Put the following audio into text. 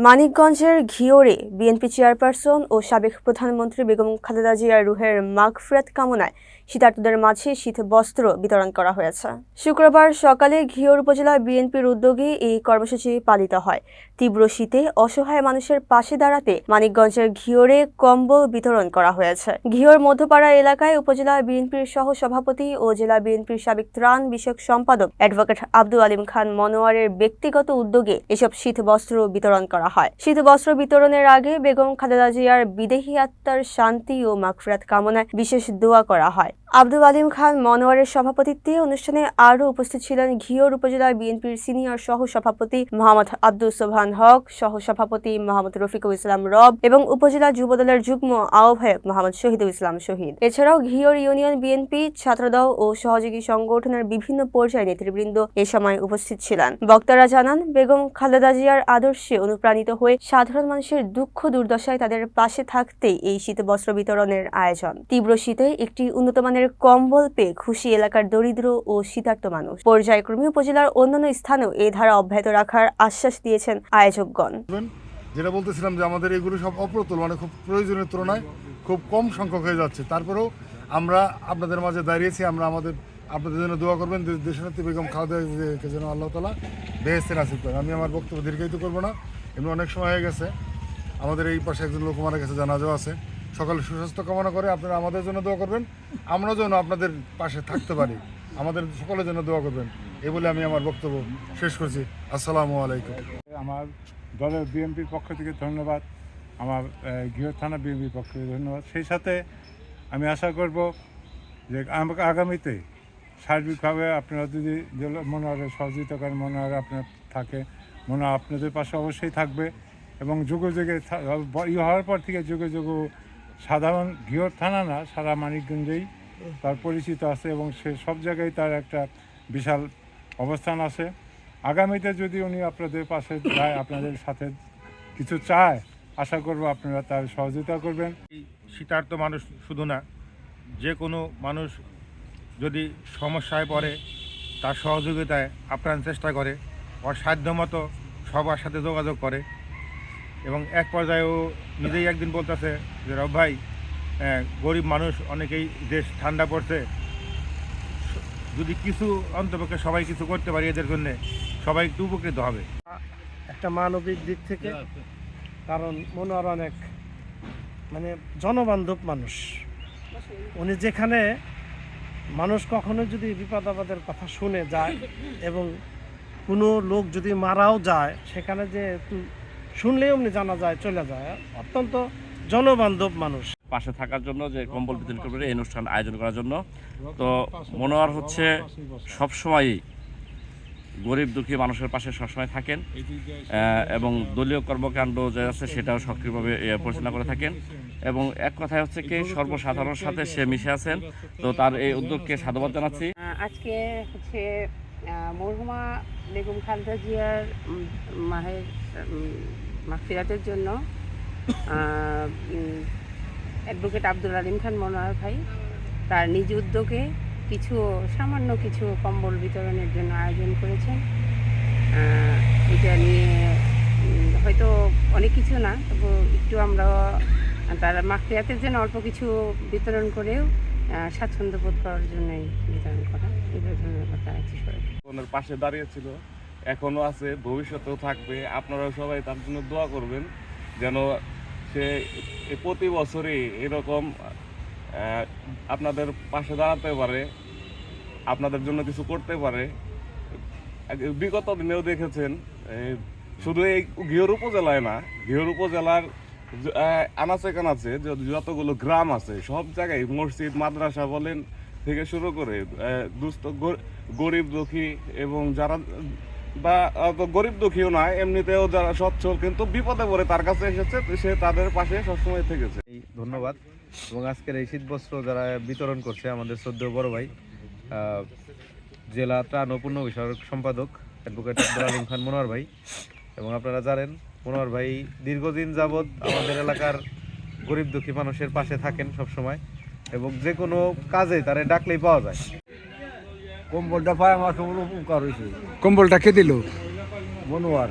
মানিকগঞ্জের ঘিওরে BNP chairperson ও সাবেক প্রধানমন্ত্রী বেগম খালেদা জিয়ার রুহের মাগফিরাত কামনায় শীতার্তদের মাঝে শীত বস্ত্র বিতরণ করা হয়েছে। শুক্রবার সকালে ঘিওর উপজেলা বিএনপির উদ্যোগে এই কর্মসূচি পালিত হয়। তীব্র শীতে অসহায় মানুষের পাশে দাঁড়াতে মানিকগঞ্জের ঘিওরে কম্বল বিতরণ করা হয়েছে। ঘিওর মধ্যপাড়া এলাকায় উপজেলা বিএনপির সহ সভাপতি ও জেলা বিএনপির সাবেক ত্রাণ বিষয়ক সম্পাদক অ্যাডভোকেট আব্দুল আলিম খান মনোয়ারের ব্যক্তিগত উদ্যোগে এসব শীত বস্ত্র বিতরণ করা হয়। শীত বস্ত্র বিতরণের আগে বেগম খালেদা জিয়ার বিদেহী আত্মার শান্তি ও মাগফিরাত কামনায় বিশেষ দোয়া করা হয়। আব্দুল আলিম খান মনোয়ারের সভাপতিত্বে অনুষ্ঠানে আরও উপস্থিত ছিলেন ঘিওর উপজেলা বিএনপির সিনিয়র সহ সভাপতি মোহাম্মদ আব্দুল সোবহান হক, সহ সভাপতি মোহাম্মদ রফিকুল ইসলাম রব এবং উপজেলা যুবদলের যুগ্ম আহ্বায়ক মোহাম্মদ শহীদুল ইসলাম শহীদ। এছাড়াও ঘিওর ইউনিয়ন বিএনপি, ছাত্রদল ও সহযোগী সংগঠনের বিভিন্ন পর্যায়ের নেতৃবৃন্দ এ সময় উপস্থিত ছিলেন। বক্তারা জানান, বেগম খালেদা জিয়ার আদর্শে অনুপ্রাণিত হয়ে সাধারণ মানুষের দুঃখ দুর্দশায় তাদের পাশে থাকতেই এই শীত বস্ত্র বিতরণের আয়োজন। তীব্র শীতে একটি উন্নত মানের কম্বল পেয়ে খুশি এলাকার দরিদ্র ও শীতার্ত মানুষ। পর্যায়ক্রমে উপজেলার অন্যান্য স্থানেও এই ধারা অব্যাহত রাখার আশ্বাস দিয়েছেন আয়োজকগণ। যেটা বলতেছিলাম যে আমাদের এগুলো সব অপ্রতুল, মানে খুব প্রয়োজনের তুলনায় খুব কম সংখ্যক হয়ে যাচ্ছে। তারপরেও আমরা আপনাদের মাঝে দাঁড়িয়েছি। আমরা আপনাদের জন্য দোয়া করবেন, দেশনেত্রী বেগম খালেদা জিয়াকে যেন আল্লাহ তাআলা বেহেশতে নাসিব করেন। আমি আমার বক্তব্য দীর্ঘায়িত করবো না, এমনি অনেক সময় হয়ে গেছে। আমাদের এই পাশে একজন লোক মারা গেছে, জানাজাও আছে। সকালে সুস্বাস্থ্য কামনা করে আপনারা আমাদের জন্য দোয়া করবেন, আমরা যেন আপনাদের পাশে থাকতে পারি। আমাদের সকলের জন্য দোয়া করবেন, এই বলে আমি আমার বক্তব্য শেষ করছি। আসসালামু আলাইকুম। আমার দলের বিএনপির পক্ষ থেকে ধন্যবাদ, আমার ঘিওর থানা বিএনপির পক্ষ থেকে ধন্যবাদ। সেই সাথে আমি আশা করব যে আগামীতে সার্বিকভাবে আপনারা যদি মনোহরের সহযোগিতা করেন, মনোহর আপনার থাকে, মনোহর আপনাদের পাশে অবশ্যই থাকবে এবং যুগে যুগে হওয়ার পর থেকে যুগে যুগে সাধারণ ঘিওর থানা না, সারা মানিকগঞ্জেই তার পরিচিত আছে এবং সে সব জায়গায় তার একটা বিশাল অবস্থান আছে। আগামীতে যদি উনি আপনাদের পাশে যায়, আপনাদের সাথে কিছু চায়, আশা করব আপনারা তার সহযোগিতা করবেন। শীতার্ত মানুষ শুধু না, যে কোনো মানুষ যদি সমস্যায় পড়ে তার সহযোগিতায় আপ্রাণ চেষ্টা করে, ওর সাধ্যমতো সবার সাথে যোগাযোগ করে এবং এক পর্যায়েও নিজেই একদিন বলতেছে যে রব ভাই, গরিব মানুষ অনেকেই, দেশ ঠান্ডা পড়ছে, যদি কিছু অন্তপক্ষে সবাই কিছু করতে পারি এদের জন্যে, সবাই একটু উপকৃত হবে। একটা মানবিক দিক থেকে, কারণ মনোহর অনেক জনবান্ধব মানুষ। উনি যেখানে মানুষ কখনো যদি বিপদ আপদের কথা শুনে যায় এবং কোনো লোক যদি মারাও যায়, সেখানে যে একটু শুনলেই উনি জানা যায়, চলে যায়। অত্যন্ত জনবান্ধব মানুষ। পাশে থাকার জন্য যে কম্বল বিতরণ করবে এই অনুষ্ঠান আয়োজন করার জন্য। তো মনোহর হচ্ছে সবসময়ই গরিব দুঃখী মানুষের পাশে সবসময় থাকেন এবং দলীয় কর্মকাণ্ড যে আছে সেটাও সক্রিয়ভাবে পরিচালনা করে থাকেন এবং এক কথায় হচ্ছে কি সর্বসাধারণের সাথে সে মিশে আছেন। তো তার এই উদ্যোগকে সাধুবাদ জানাচ্ছি। আজকে হচ্ছে মরহুমা বেগম খালেদা জিয়ার মাগফিরাতের জন্য অ্যাডভোকেট আব্দুল আলিম খান মনোয়ার ভাই তার নিজ উদ্যোগে সামান্য কিছু কম্বল বিতরণের জন্য আয়োজন করেছেন। এটা নিয়ে হয়তো অনেক কিছু না, তবু একটু আমরা তার মাগফিরাতের জন্য অল্প কিছু বিতরণ করেও স্বাচ্ছন্দ্য বোধ করার জন্যই বিতরণ করা। এগুলো ধন্যবাদ জানাচ্ছি সবাইকে। ওনার পাশে দাঁড়িয়েছিল, এখনও আছে, ভবিষ্যতেও থাকবে। আপনারা সবাই তার জন্য দোয়া করবেন যেন সে প্রতি বছরই এরকম আপনাদের পাশে দাঁড়াতে পারে, আপনাদের জন্য কিছু করতে পারে। বিগত দিনেও দেখেছেন, শুধু এই ঘিওর উপজেলায় না, ঘিওর উপজেলার আনাচে কানাচে যতগুলো গ্রাম আছে সব জায়গায় মসজিদ, মাদ্রাসা বলেন থেকে শুরু করে দুস্থ গরিব দুঃখী এবং যারা বা গরিব দুঃখীও নয়, এমনিতেও যারা সচ্ছল কিন্তু বিপদে পড়ে তার কাছে এসেছে, সে তাদের পাশে সবসময় থেকেছে। ধন্যবাদ। এবং আজকের এই শীতবস্ত্র যারা বিতরণ করছে আমাদের শ্রদ্ধেয় বড় ভাই, জেলা ত্রাণ ও পুনর্বাসন বিষয়ক সম্পাদক অ্যাডভোকেট আব্দুল আলিম খান মনোহর ভাই। এবং আপনারা জানেন মনোহর ভাই দীর্ঘদিন যাবৎ আমাদের এলাকার গরিব দুঃখী মানুষের পাশে থাকেন সবসময় এবং যে কোনো কাজে তারে ডাকলেই পাওয়া যায়। কম্বলটা পায় আমার খুব উপকার হয়েছে। কম্বলটা কে দিল? মনোহর।